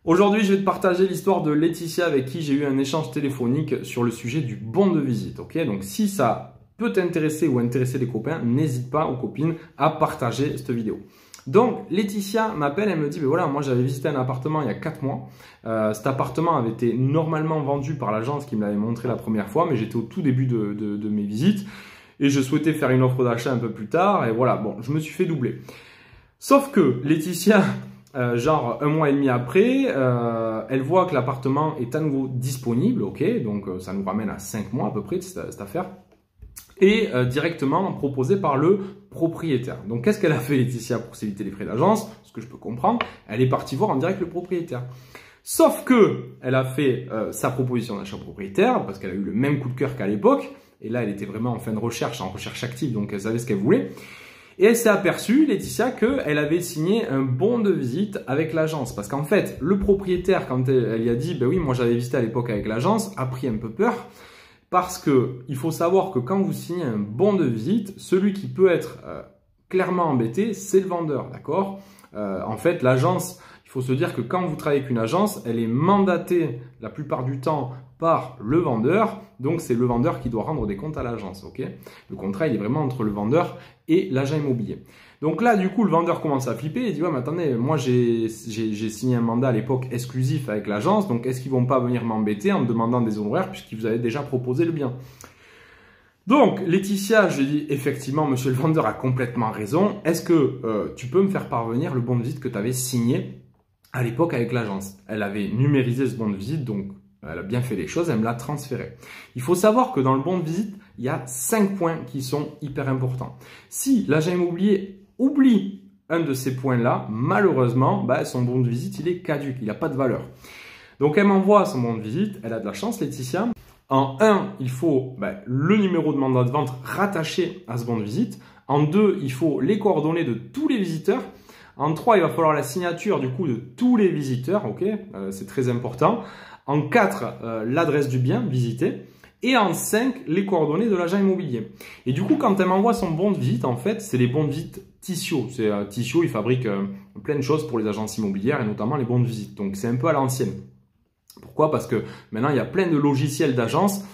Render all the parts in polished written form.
Aujourd'hui, je vais te partager l'histoire de Laetitia avec qui j'ai eu un échange téléphonique sur le sujet du bon de visite. Ok, donc si ça peut t'intéresser ou intéresser les copains, n'hésite pas aux copines à partager cette vidéo. Donc Laetitia m'appelle, elle me dit, ben voilà, moi j'avais visité un appartement il y a 4 mois. Cet appartement avait été normalement vendu par l'agence qui me l'avait montré la première fois, mais j'étais au tout début de mes visites et je souhaitais faire une offre d'achat un peu plus tard. Et voilà, bon, je me suis fait doubler. Sauf que Laetitia, genre un mois et demi après, elle voit que l'appartement est à nouveau disponible, ok, donc ça nous ramène à 5 mois à peu près de cette affaire, et directement proposé par le propriétaire. Donc qu'est-ce qu'elle a fait Laetitia pour s'éviter les frais d'agence? Ce que je peux comprendre, elle est partie voir en direct le propriétaire. Sauf que elle a fait sa proposition d'achat propriétaire, parce qu'elle a eu le même coup de cœur qu'à l'époque, et là elle était vraiment en fin de recherche, en recherche active, donc elle savait ce qu'elle voulait. Et elle s'est aperçue, Laetitia, qu'elle avait signé un bon de visite avec l'agence. Parce qu'en fait, le propriétaire, quand elle y a dit, ben oui, moi j'avais visité à l'époque avec l'agence, a pris un peu peur. Parce que il faut savoir que quand vous signez un bon de visite, celui qui peut être clairement embêté, c'est le vendeur, d'accord? En fait, l'agence, il faut se dire que quand vous travaillez avec une agence, elle est mandatée la plupart du temps par le vendeur. Donc, c'est le vendeur qui doit rendre des comptes à l'agence, ok? Le contrat, il est vraiment entre le vendeur et l'agent immobilier. Donc là, du coup, le vendeur commence à flipper et dit, ouais, mais attendez, moi, j'ai signé un mandat à l'époque exclusif avec l'agence, donc est-ce qu'ils vont pas venir m'embêter en me demandant des honoraires puisqu'ils vous avaient déjà proposé le bien? Donc, Laetitia, je lui dis, effectivement, monsieur le vendeur a complètement raison. Est-ce que tu peux me faire parvenir le bon de visite que tu avais signé à l'époque avec l'agence? Elle avait numérisé ce bon de visite, donc elle a bien fait les choses, elle me l'a transféré. Il faut savoir que dans le bon de visite, il y a 5 points qui sont hyper importants. Si l'agent immobilier oublie un de ces points-là, malheureusement, son bon de visite, il est caduc, il n'a pas de valeur. Donc, elle m'envoie son bon de visite, elle a de la chance, Laetitia. En 1, il faut le numéro de mandat de vente rattaché à ce bon de visite. En 2, il faut les coordonnées de tous les visiteurs. En 3, il va falloir la signature du coup de tous les visiteurs, ok, c'est très important. En 4, l'adresse du bien visité. Et en 5, les coordonnées de l'agent immobilier. Et du coup, quand elle m'envoie son bon de visite, en fait, c'est les bons de visite Tissio. C'est Tissio, il fabrique plein de choses pour les agences immobilières et notamment les bons de visite. Donc, c'est un peu à l'ancienne. Pourquoi? Parce que maintenant, il y a plein de logiciels d'agence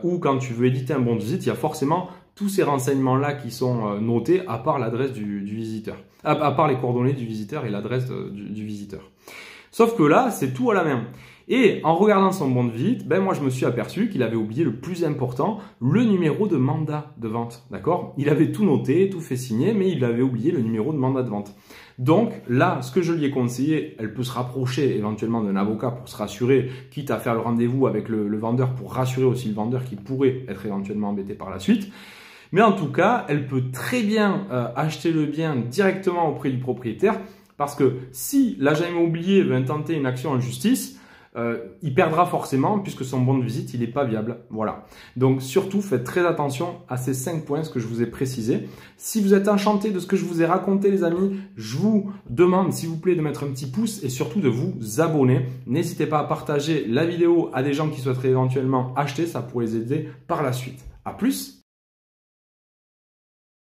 où quand tu veux éditer un bon de visite, il y a forcément tous ces renseignements-là qui sont notés à part l'adresse du visiteur. À part les coordonnées du visiteur et l'adresse du visiteur. Sauf que là, c'est tout à la main. Et en regardant son bon de visite, moi je me suis aperçu qu'il avait oublié le plus important, le numéro de mandat de vente. D'accord? Il avait tout noté, tout fait signer, mais il avait oublié le numéro de mandat de vente. Donc là, ce que je lui ai conseillé, elle peut se rapprocher éventuellement d'un avocat pour se rassurer, quitte à faire le rendez-vous avec le vendeur pour rassurer aussi le vendeur qui pourrait être éventuellement embêté par la suite. Mais en tout cas, elle peut très bien acheter le bien directement auprès du propriétaire parce que si l'agent immobilier veut intenter une action en justice, il perdra forcément puisque son bon de visite, il n'est pas viable. Voilà. Donc surtout, faites très attention à ces 5 points, ce que je vous ai précisé. Si vous êtes enchanté de ce que je vous ai raconté, les amis, je vous demande, s'il vous plaît, de mettre un petit pouce et surtout de vous abonner. N'hésitez pas à partager la vidéo à des gens qui souhaiteraient éventuellement acheter, ça pourrait les aider par la suite. À plus!